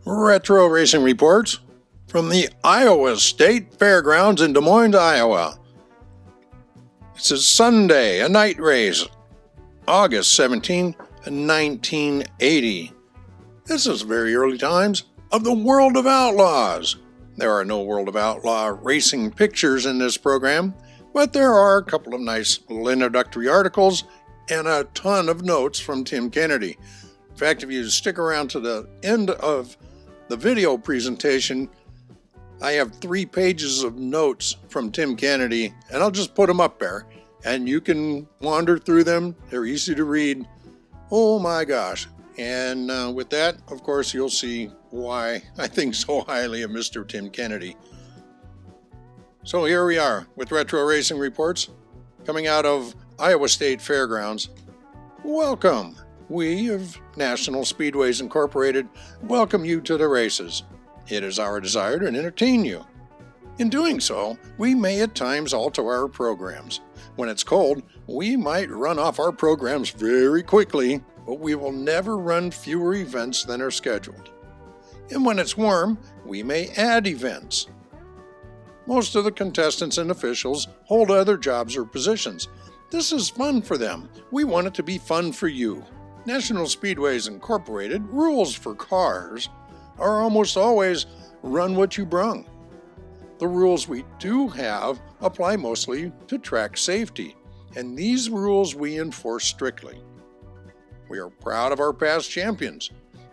Retro Racing Reports from the Iowa State Fairgrounds in Des Moines, Iowa. It's a Sunday, a night race, August 17, 1980. This is very early times of the World of Outlaws. There are no World of Outlaw racing pictures in this program, but there are a couple of nice little introductory articles and a ton of notes from Tim Kennedy. In fact, if you stick around to the end of the video presentation, I have 3 pages of notes from Tim Kennedy, and I'll just put them up there, and you can wander through them. They're easy to read. Oh my gosh. And with that, of course, you'll see why I think so highly of Mr. Tim Kennedy. So here we are with Retro Racing Reports coming out of Iowa State Fairgrounds. Welcome. We of National Speedways Incorporated welcome you to the races. It is our desire to entertain you. In doing so, we may at times alter our programs. When it's cold, we might run off our programs very quickly, but we will never run fewer events than are scheduled. And when it's warm, we may add events. Most of the contestants and officials hold other jobs or positions. This is fun for them. We want it to be fun for you. National Speedways Incorporated rules for cars are almost always run what you brung. The rules we do have apply mostly to track safety, and these rules we enforce strictly. We are proud of our past champions.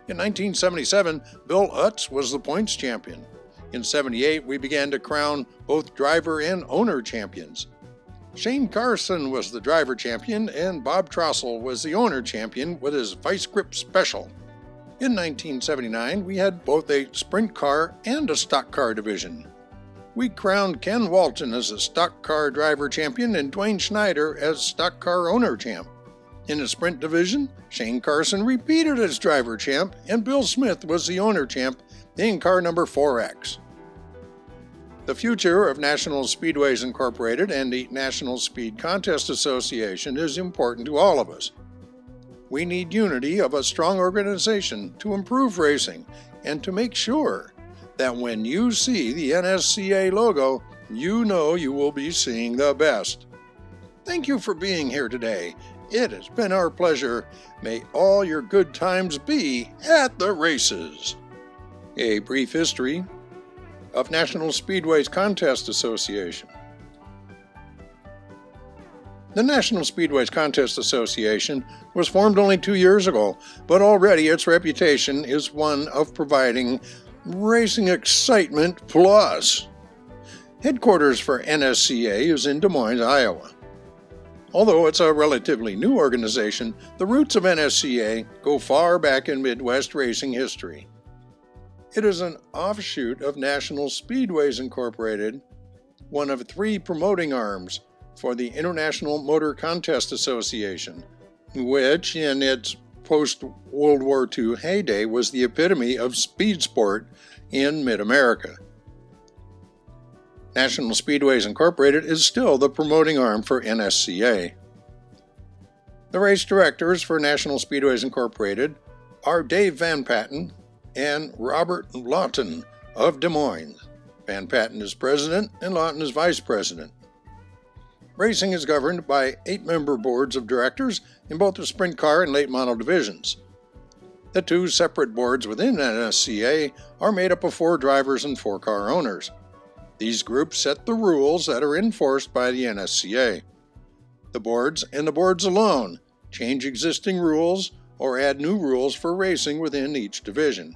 In 1977, Bill Utz was the points champion. In 78, we began to crown both driver and owner champions. Shane Carson was the driver champion, and Bob Trossel was the owner champion with his Vice Grip Special. In 1979, we had both a sprint car and a stock car division. We crowned Ken Walton as a stock car driver champion and Dwayne Schneider as stock car owner champ. In the sprint division, Shane Carson repeated as driver champ, and Bill Smith was the owner champ in car number 4X. The future of National Speedways Incorporated and the National Speed Contest Association is important to all of us. We need unity of a strong organization to improve racing and to make sure that when you see the NSCA logo, you know you will be seeing the best. Thank you for being here today. It has been our pleasure. May all your good times be at the races. A brief history of National Speedways Contest Association. The National Speedways Contest Association was formed only 2 years ago, but already its reputation is one of providing racing excitement plus. Headquarters for NSCA is in Des Moines, Iowa. Although it's a relatively new organization, the roots of NSCA go far back in Midwest racing history. It is an offshoot of National Speedways Incorporated, one of 3 promoting arms for the International Motor Contest Association, which in its post-World War II heyday was the epitome of speed sport in mid-America. National Speedways Incorporated is still the promoting arm for NSCA. The race directors for National Speedways Incorporated are Dave Van Patten and Robert Lawton of Des Moines. Van Patten is president and Lawton is vice president. Racing is governed by 8-member boards of directors in both the sprint car and late model divisions. The 2 separate boards within NSCA are made up of 4 drivers and 4 car owners. These groups set the rules that are enforced by the NSCA. The boards and the boards alone change existing rules or add new rules for racing within each division.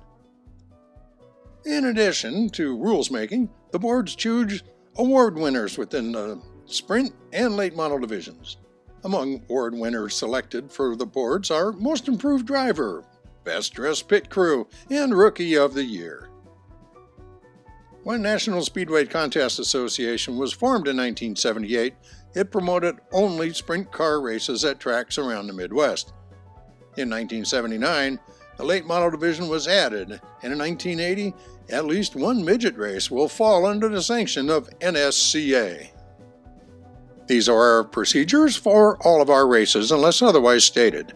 In addition to rules making, the boards choose award winners within the sprint and late model divisions. Among award winners selected for the boards are Most Improved Driver, Best Dressed Pit Crew, and Rookie of the Year. When National Speedway Contest Association was formed in 1978, it promoted only sprint car races at tracks around the Midwest. In 1979, the late model division was added, and in 1980, at least one midget race will fall under the sanction of NSCA. These are our procedures for all of our races unless otherwise stated.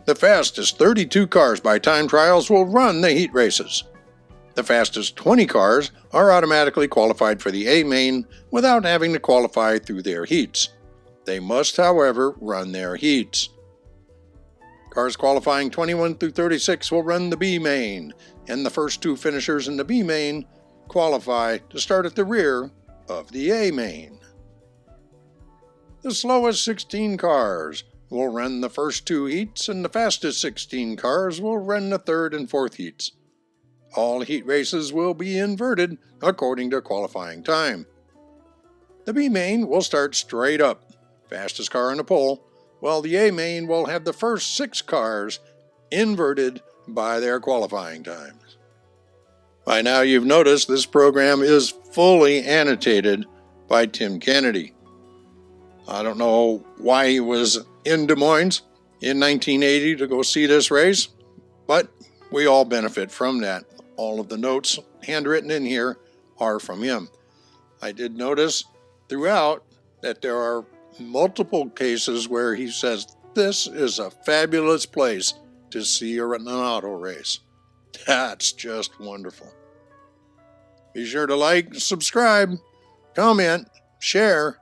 The fastest 32 cars by time trials will run the heat races. The fastest 20 cars are automatically qualified for the A main without having to qualify through their heats. They must, however, run their heats. Cars qualifying 21 through 36 will run the B main, and the first two finishers in the B main qualify to start at the rear of the A main. The slowest 16 cars will run the first two heats, and the fastest 16 cars will run the third and fourth heats. All heat races will be inverted according to qualifying time. The B main will start straight up, fastest car on the pole, while the A main will have the first 6 cars inverted by their qualifying times. By now you've noticed this program is fully annotated by Tim Kennedy. I don't know why he was in Des Moines in 1980 to go see this race, but we all benefit from that. All of the notes handwritten in here are from him. I did notice throughout that there are multiple cases where he says, this is a fabulous place to see an auto race. That's just wonderful. Be sure to like, subscribe, comment, share,